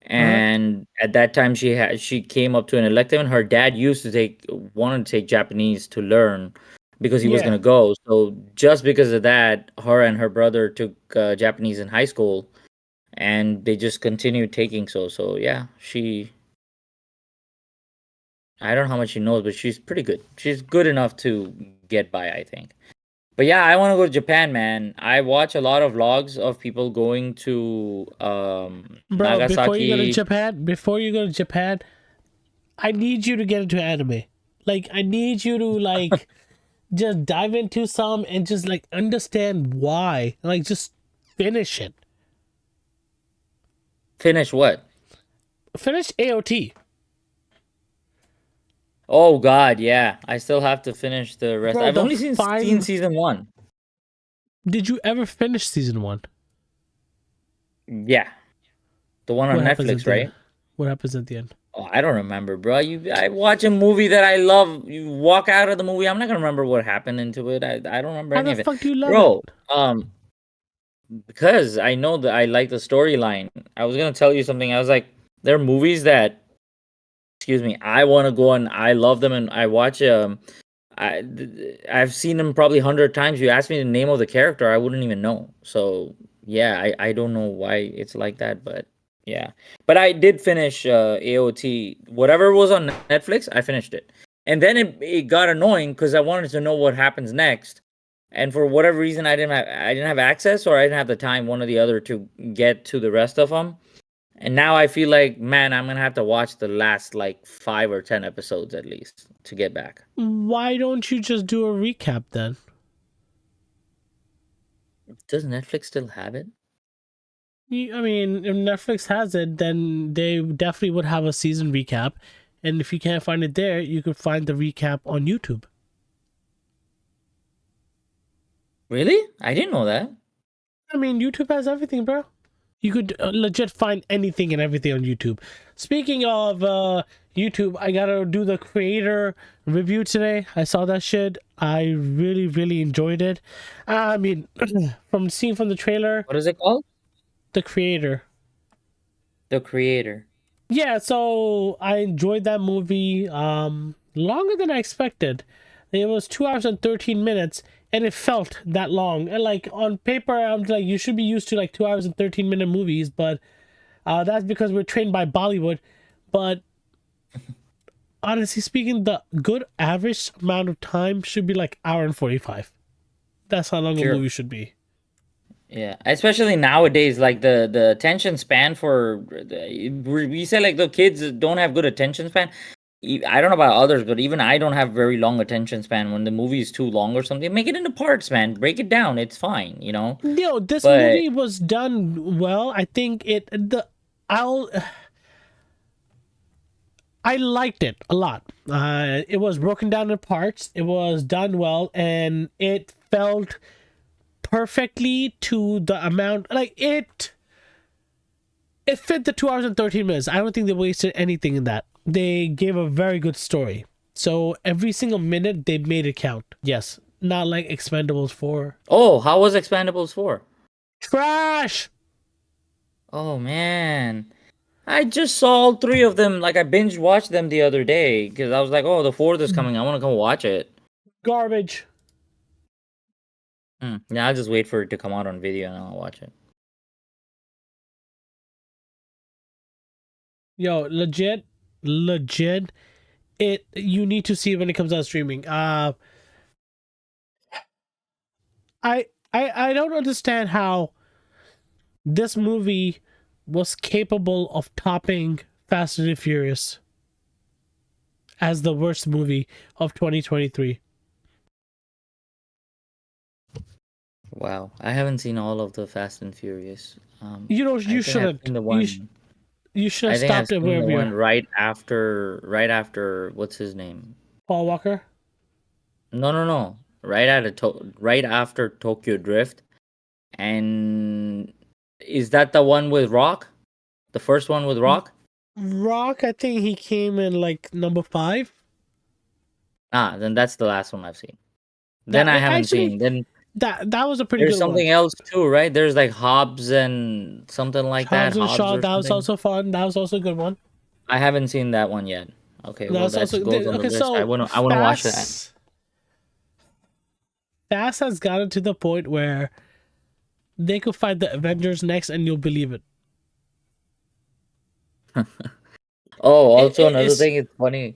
A: Uh huh.
B: and at that time she came up to an elective, and her dad used to take wanted to take Japanese to learn because he was
A: Yeah.
B: gonna go. So just because of that, her and her brother took Japanese in high school, and they just continued taking. So yeah, I don't know how much she knows, but she's pretty good. She's good enough to get by, I think. But yeah, I want to go to Japan, man. I watch a lot of vlogs of people going to
A: Bro,
B: Nagasaki.
A: before you go to Japan, I need you to get into anime. Like, I need you to like just dive into some and just like understand why. Like, just finish it.
B: Finish what?
A: Finish AOT.
B: Oh God, yeah. I still have to finish the rest.
A: Bro,
B: I've
A: the
B: only seen
A: fine.
B: season one.
A: Did you ever finish season one?
B: Yeah, the one on
A: What happens at
B: Netflix,
A: the end?
B: right?
A: What happens at the end?
B: Oh, I don't remember, bro. I watch a movie that I love. You walk out of the movie, I'm not gonna remember what happened into it. I don't remember
A: How
B: any
A: the
B: of it,
A: fuck do you love it?
B: bro. Because I know that I like the storyline. I was gonna tell you something. I was like, there are movies that, excuse me, I want to go and I love them and I watch. I've seen them probably 100 times. You asked me the name of the character, I wouldn't even know. So yeah, I don't know why it's like that, but yeah. But I did finish AOT. Whatever was on Netflix, I finished it, and then it got annoying because I wanted to know what happens next, and for whatever reason, I didn't have access or I didn't have the time, one or the other, to get to the rest of them. And now I feel like, man, I'm gonna have to watch the last like 5 or 10 episodes at least to get back.
A: Why don't you just do a recap then?
B: Does Netflix still have it?
A: I mean, if Netflix has it, then they definitely would have a season recap. And if you can't find it there, you could find the recap on YouTube.
B: Really? I didn't know that.
A: I mean, YouTube has everything, bro. You could legit find anything and everything on YouTube. Speaking of YouTube, I gotta do the creator review today. I saw that shit. I really, really enjoyed it. I mean, from seeing from the trailer,
B: What is it called?
A: the creator.
B: The Creator.
A: Yeah, so I enjoyed that movie longer than I expected. It was 2 hours and 13 minutes, and it felt that long. And like on paper, I'm like, you should be used to like 2 hours and 13-minute movies, but that's because we're trained by Bollywood. But honestly speaking, the good average amount of time should be like hour and 45. That's how long a
B: Sure.
A: movie should be.
B: Yeah, especially nowadays, like the attention span for we say like the kids don't have good attention span. I don't know about others, but even I don't have very long attention span. When the movie is too long or something, make it into parts, man. Break it down. It's fine, you know.
A: No, this
B: But
A: movie was done well. I think I'll I liked it a lot. It was broken down in parts. It was done well, and it felt perfectly to the amount. Like it fit the 2 hours and 13 minutes. I don't think they wasted anything in that. They gave a very good story. So every single minute they made it count. Yes, not like Expendables 4.
B: oh, how was Expandables 4?
A: Trash.
B: Oh man. I just saw all three of them. Like I binge watched them the other day because I was like, "Oh, the fourth is coming. I want to come watch it."
A: Garbage.
B: Yeah, I'll just wait for it to come out on video and I'll watch it.
A: Yo, legit. It you need to see it when it comes out streaming. I don't understand how this movie was capable of topping Fast and the Furious as the worst movie of 2023.
B: Wow, I haven't seen all of the Fast and Furious.
A: You know,
B: I
A: you
B: think I've
A: shouldn't.
B: seen the one.
A: You should have
B: I think I've
A: stopped it
B: seen the
A: wherever you're.
B: one right after what's his name?
A: Paul Walker.
B: No, no, no. Right after Tokyo Drift. And is that the one with Rock? The first one with Rock?
A: Rock, I think he came in like number 5.
B: Ah, then that's the last one I've seen. Then
A: That
B: I haven't
A: actually
B: seen. Then
A: that was a pretty
B: there's
A: good one.
B: something else too, right? There's like Hobbs and something like that.
A: Hobbs and
B: Hobbs
A: Shaw,
B: or
A: that was
B: something.
A: also fun. That was also a good one.
B: I haven't seen that one yet. Okay, well
A: That's
B: that
A: also
B: goes on the
A: okay.
B: list. I
A: So
B: wanna I wanna watch that.
A: Fast has gotten to the point where they could fight the Avengers next, and you'll believe it.
B: Oh, also another
A: It's
B: thing, it's funny.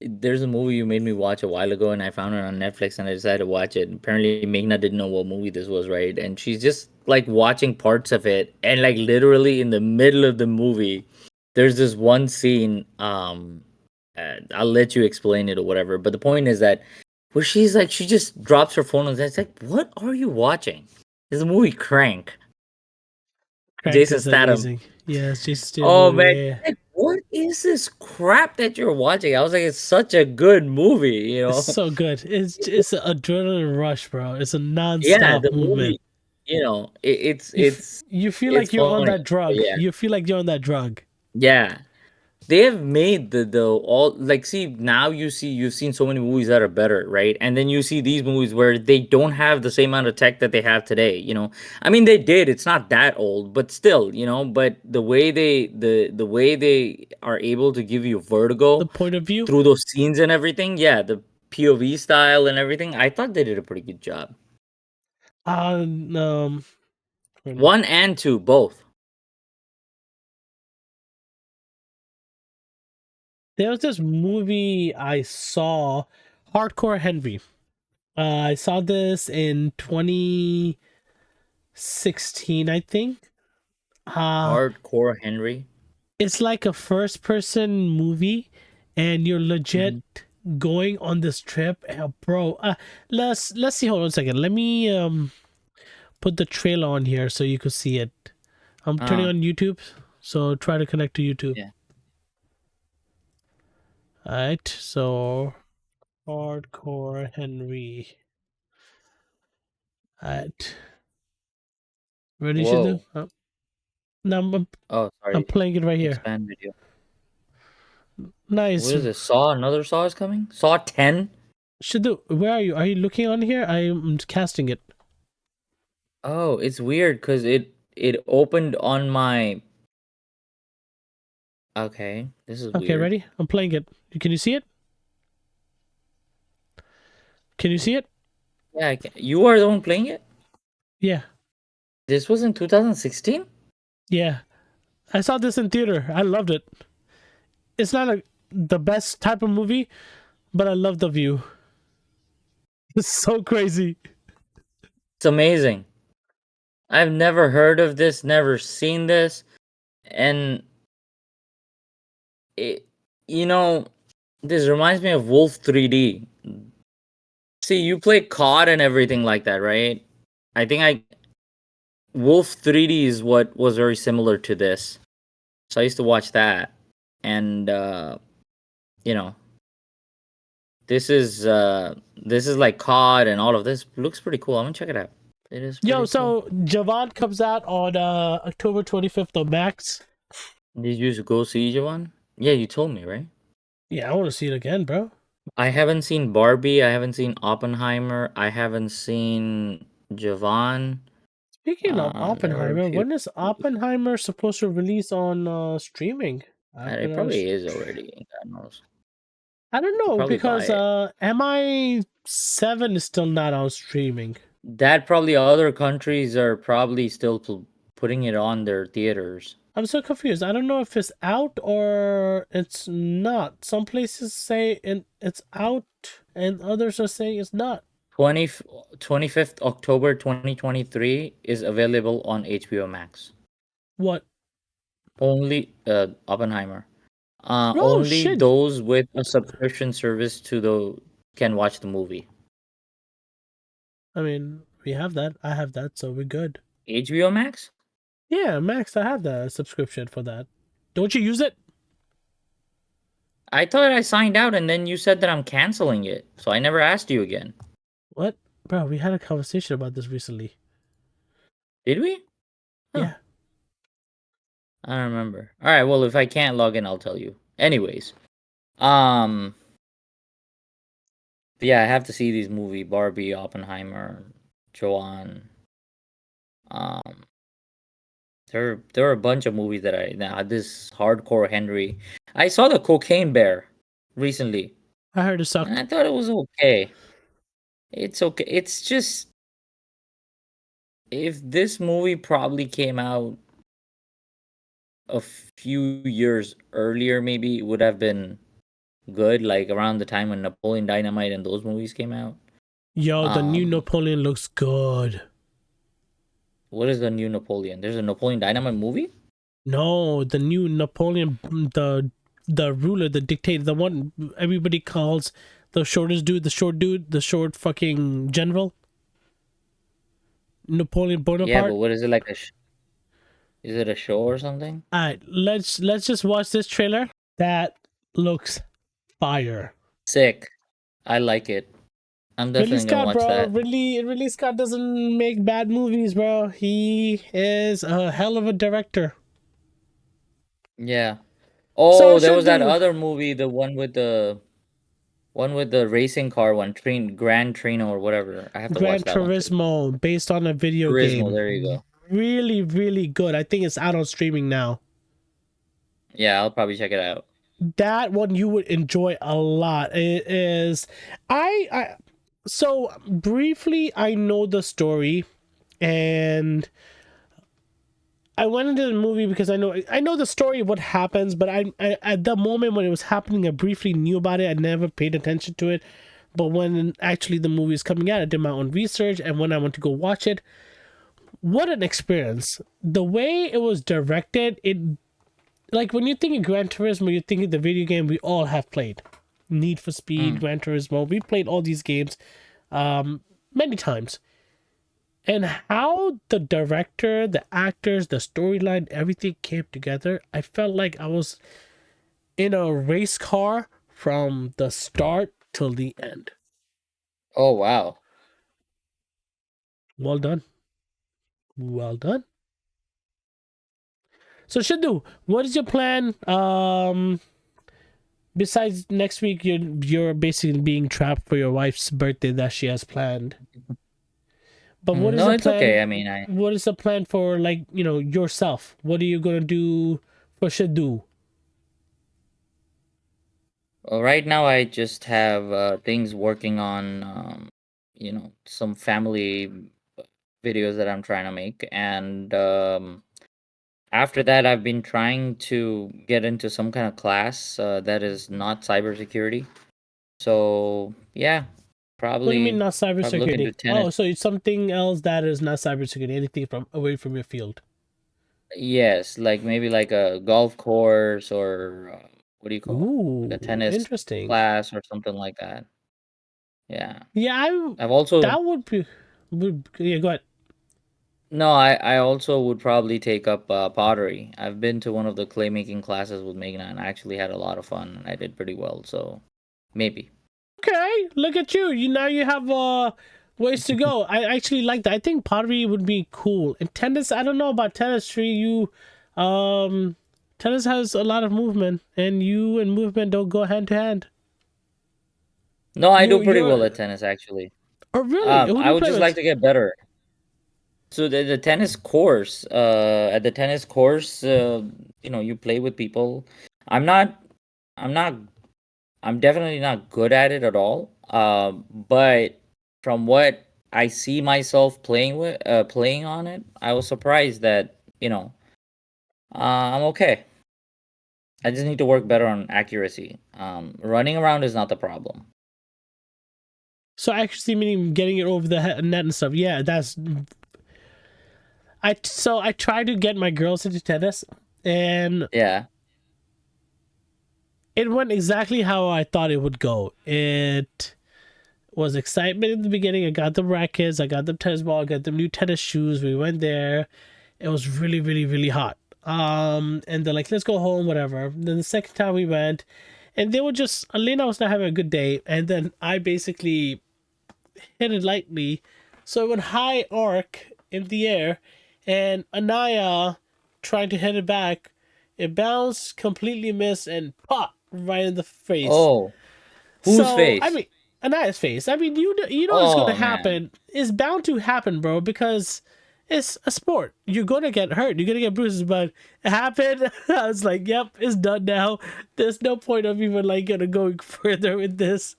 B: There's a movie you made me watch a while ago, and I found it on Netflix, and I decided to watch it. Apparently, Meghna didn't know what movie this was, right? And she's just like watching parts of it, and like literally in the middle of the movie, there's this one scene. I'll let you explain it or whatever. But the point is that where she's like, she just drops her phone and it's like, "What are you watching?" This is a movie Crank.
A: Crank
B: Jason
A: is
B: Statham.
A: amazing. Yes, Jason Statham
B: Oh
A: movie.
B: man,
A: Yeah,
B: like, what is this crap that you're watching? I was like, it's such a good movie, you
A: it's
B: know?
A: so good. It's an adrenaline rush, bro. It's a
B: Yeah,
A: non-stop
B: the
A: movement.
B: movie, you know,
A: You feel
B: it's
A: like you're on
B: funny.
A: that
B: But
A: drug.
B: yeah,
A: You feel like you're on that drug.
B: yeah. They have made the all like see now you've seen so many movies that are better, right? And then you see these movies where they don't have the same amount of tech that they have today, you know. I mean they did, it's not that old, but still, you know, but the way they are able to give you
A: The
B: vertigo
A: point of view.
B: through those scenes and everything, yeah, the POV style and everything, I thought they did a pretty good job.
A: Uh, um,
B: One and two, both.
A: there was this movie I saw, Hardcore Henry. I saw this in 2016, I think. Uh,
B: Hardcore Henry.
A: it's like a first person movie, and you're legit
B: Mhm.
A: going on this trip. Bro, let's see. Hold on a second. Let me put the trailer on here so you could see it. I'm turning
B: Uh,
A: on YouTube, so try to connect to YouTube.
B: yeah.
A: Alright, so Hardcore Henry. Alright. Ready, Shizu?
B: Whoa.
A: No,
B: Oh,
A: I'm
B: sorry.
A: playing it right here.
B: Expand video.
A: Nice.
B: What is this? Saw? Another Saw is coming? Saw 10?
A: Shizu, where are you? Are you looking on here? I'm casting it.
B: Oh, it's weird because it opened on my. Okay, this is
A: Okay,
B: weird.
A: ready? I'm playing it. Can you see it? Can you see it?
B: Yeah, I can. You are the one playing it?
A: Yeah.
B: This was in 2016?
A: Yeah. I saw this in theater. I loved it. It's not the best type of movie, but I love the view. It's so crazy.
B: It's amazing. I've never heard of this, never seen this, and it, you know, This reminds me of Wolf 3D. See, you play COD and everything like that, right? I think I Wolf 3D is what was very similar to this. So I used to watch that, and you know, this is like COD and all of this looks pretty cool. I'm gonna check it out. It is
A: Yo,
B: pretty cool.
A: so Javon comes out on October 25th on Max.
B: Did you go see Jawan? Yeah, you told me, right?
A: Yeah, I want to see it again, bro.
B: I haven't seen Barbie. I haven't seen Oppenheimer. I haven't seen Javan.
A: Speaking of
B: There were a
A: Oppenheimer,
B: few.
A: when is Oppenheimer supposed to release on streaming? I'm
B: It
A: gonna.
B: probably is already. God knows.
A: I don't
B: Could
A: know
B: probably buy
A: because
B: it.
A: MI7 is still not on streaming.
B: That probably other countries are probably still putting it on their theaters.
A: I'm so confused. I don't know if it's out or it's not. Some places say it's out, and others are saying it's not.
B: 20, 25th October 2023 is available on HBO Max.
A: What?
B: Only Oppenheimer.
A: Oh
B: Only
A: shit!
B: those with a subscription service to the can watch the movie.
A: I mean, we have that. I have that, so we're good.
B: HBO Max?
A: Yeah, Max, I have the subscription for that. Don't you use it?
B: I thought I signed out and then you said that I'm canceling it. So I never asked you again.
A: What? Bro, we had a conversation about this recently.
B: Did we? Huh.
A: Yeah.
B: I don't remember. All right, well, if I can't log in, I'll tell you. Anyways, um yeah, I have to see these movie Barbie, Oppenheimer, Joanne. Um there are a bunch of movies that I now this hardcore Henry. I saw the Cocaine Bear recently.
A: I heard it
B: And I
A: sucked.
B: thought it was okay. It's okay. It's just if this movie probably came out a few years earlier, maybe it would have been good, like around the time when Napoleon Dynamite and those movies came out.
A: Yo, the new
B: Um,
A: Napoleon looks good.
B: what is the new Napoleon? There's a Napoleon Dynamite movie?
A: No, the new Napoleon, the ruler, the dictator, the one everybody calls the shortest dude, the short fucking general, Napoleon
B: Yeah, but
A: Bonaparte.
B: what is it like is it a show or something?
A: All right, let's just watch this trailer. That looks fire.
B: Sick. I like it. I'm
A: Ridley
B: definitely gonna
A: Scott,
B: watch
A: bro.
B: that.
A: Ridley Scott doesn't make bad movies, bro. He is a hell of a director.
B: Yeah.
A: So
B: Oh, there
A: should
B: was that
A: do
B: other movie, the one with the racing car one, Gran Trino or whatever. I have to watch
A: Gran
B: that one too.
A: Turismo based on a video
B: Turismo, there you
A: game.
B: go.
A: Really, really good. I think it's out on streaming now.
B: Yeah, I'll probably check it out.
A: That one you would enjoy a lot. It is I so briefly I know the story, and I went into the movie because I know the story of what happens, but I at the moment when it was happening I briefly knew about it. I never paid attention to it. But when actually the movie is coming out, I did my own research, and when I went to go watch it, what an experience. The way it was directed, it like when you think of Gran Turismo, you think of the video game we all have played. Need for Speed,
B: Mm.
A: Gran Turismo. We played all these games many times. And how the director, the actors, the storyline, everything came together, I felt like I was in a race car from the start till the end.
B: Oh wow.
A: Well done. Well done. So Shindu, what is your plan? Besides next week, you're basically being trapped for your wife's birthday that she has planned. But what is
B: No,
A: the
B: it's okay.
A: plan?
B: I mean, I
A: What is the plan for, like, yourself? What are you gonna do for Shadu?
B: well, right now I just have things working on some family videos that I'm trying to make, and after that I've been trying to get into some kind of class that is not cybersecurity. So yeah,
A: What do you mean
B: probably
A: not
B: probably look
A: cybersecurity?
B: into tennis.
A: Oh, so it's something else that is not cybersecurity. Anything from away from your field.
B: Yes, like maybe like a golf course or what do you call it? Like a
A: Ooh,
B: tennis
A: interesting.
B: class or something like that. Yeah.
A: Yeah,
B: I've also
A: that would yeah, go ahead.
B: No, I also would probably take up pottery. I've been to one of the clay making classes with Meghna and I actually had a lot of fun and I did pretty well, so maybe.
A: Okay, look at you. You now you have ways to go. I actually like that. I think pottery would be cool. And tennis, I don't know about tennis. Tree, you, um, tennis has a lot of movement, and you and movement don't go hand to hand.
B: No, I do pretty well
A: You're.
B: at tennis actually.
A: Oh, really? Who do
B: I
A: you
B: would
A: play
B: just like
A: with?
B: to get better. So the tennis course, at the tennis course, you play with people. I'm not, I'm not, I'm definitely not good at it at all. But from what I see myself playing on it, I was surprised that I'm okay. I just need to work better on accuracy. Running around is not the problem.
A: So actually, meaning getting it over the net and stuff. Yeah, that's. I tried to get my girls into tennis, and
B: Yeah.
A: it went exactly how I thought it would go. It was excitement in the beginning. I got them rackets, I got them tennis ball, I got them new tennis shoes. We went there. It was really, really, really hot. And they're like, let's go home, whatever. Then the second time we went, and they were just Elena was not having a good day, and then I basically hit it lightly, so it went high arc in the air, and Anaya trying to hit it back, it bounced, completely missed, and pop right in the face.
B: Oh, whose
A: So I
B: face?
A: mean, Anaya's face. I mean, you know it's gonna
B: Oh man.
A: happen. It's bound to happen, bro, because it's a sport. You're gonna get hurt. You're gonna get bruises, but it happened. I was like, yep, it's done now. There's no point of even like gonna go further with this.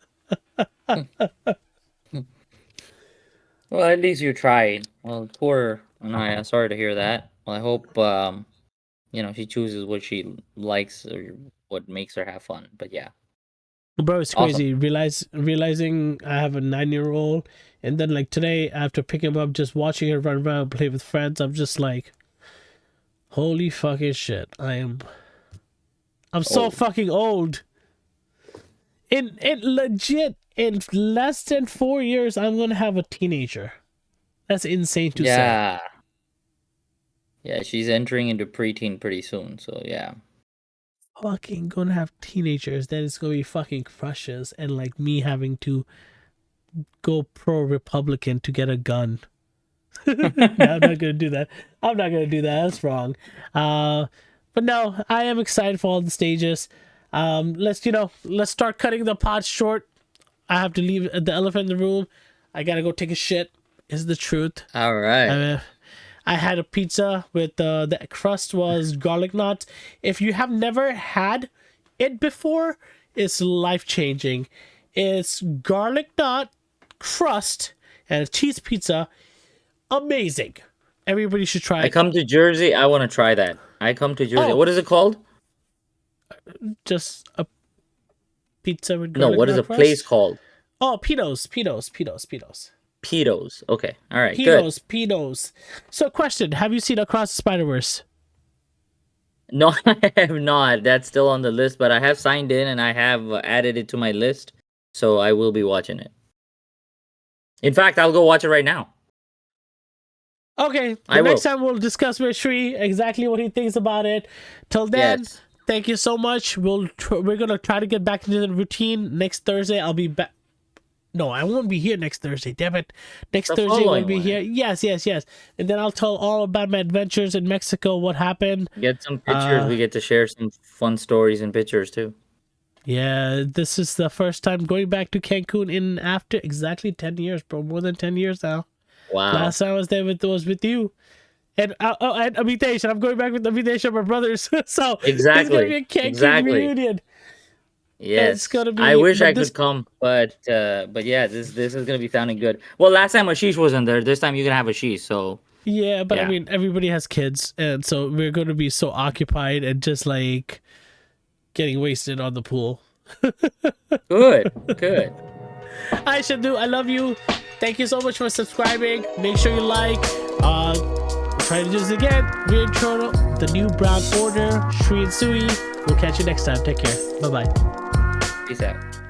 B: Well, at least you tried. Well, poor Anaya. Sorry to hear that. Well, I hope she chooses what she likes or what makes her have fun. But yeah,
A: Bro, it's
B: awesome.
A: crazy. Realizing I have a 9 year old, and then like today after picking him up, just watching her run around, play with friends, I'm just like, holy fucking shit! I'm so
B: Oh,
A: fucking old. In legit in less than 4 years, I'm gonna have a teenager. That's insane to say.
B: yeah, yeah. She's entering into preteen pretty soon. So yeah.
A: Fucking gonna have teenagers. Then it's gonna be fucking crushes and like me having to go pro Republican to get a gun. No, I'm not gonna do that. I'm not gonna do that. That's wrong. Uh, but no, I am excited for all the stages. Let's start cutting the pod short. I have to leave the elephant in the room. I gotta go take a shit. Is the truth.
B: All right.
A: I had a pizza with the crust was garlic knots. If you have never had it before, it's life changing. It's garlic knot crust and a cheese pizza. Amazing. Everybody should try
B: I
A: it.
B: come to Jersey. I want to try that. I come to Jersey.
A: Oh,
B: What is it called?
A: just a pizza with
B: No,
A: garlic
B: what is
A: knot
B: a place
A: crust.
B: called?
A: Oh, Pinos.
B: Pitos. Okay. All right. Good.
A: Pinos. So, question: have you seen Across the Spider Verse?
B: No, I have not. That's still on the list, but I have signed in and I have added it to my list, so I will be watching it. In fact, I'll go watch it right now.
A: Okay, the
B: I
A: next
B: will.
A: time we'll discuss with Shri exactly what he thinks about it. Till then,
B: Yes.
A: thank you so much. We're gonna try to get back into the routine next Thursday. I'll be back. No, I won't be here next Thursday. Damn it! Next
B: The
A: Thursday we'll
B: following
A: be here.
B: one.
A: Yes. And then I'll tell all about my adventures in Mexico. What happened?
B: Get some pictures. We get to share some fun stories and pictures too.
A: Yeah, this is the first time going back to Cancun in after exactly 10 years, bro. More than 10 years now.
B: Wow.
A: Last time I was there was with you. And and Amitesh, and I'm going back with Amitesh and my brothers. So it's gonna be
B: Exactly.
A: a Cancun
B: Exactly.
A: reunion. It's
B: Yes.
A: gonna
B: I
A: be,
B: wish I
A: but this,
B: could come, but yeah, this is gonna be sounding good. Well, last time Ashish wasn't there. This time you can have Ashish. So
A: yeah. But I
B: yeah.
A: mean, everybody has kids, and so we're gonna be so occupied and just like getting wasted on the pool.
B: Good. Good.
A: I should do. I love you. Thank you so much for subscribing. Make sure you like. Try to do this again. Reintro the new brown order, Shri and Sui. We'll catch you next time. Take care. Bye bye.
B: Peace out.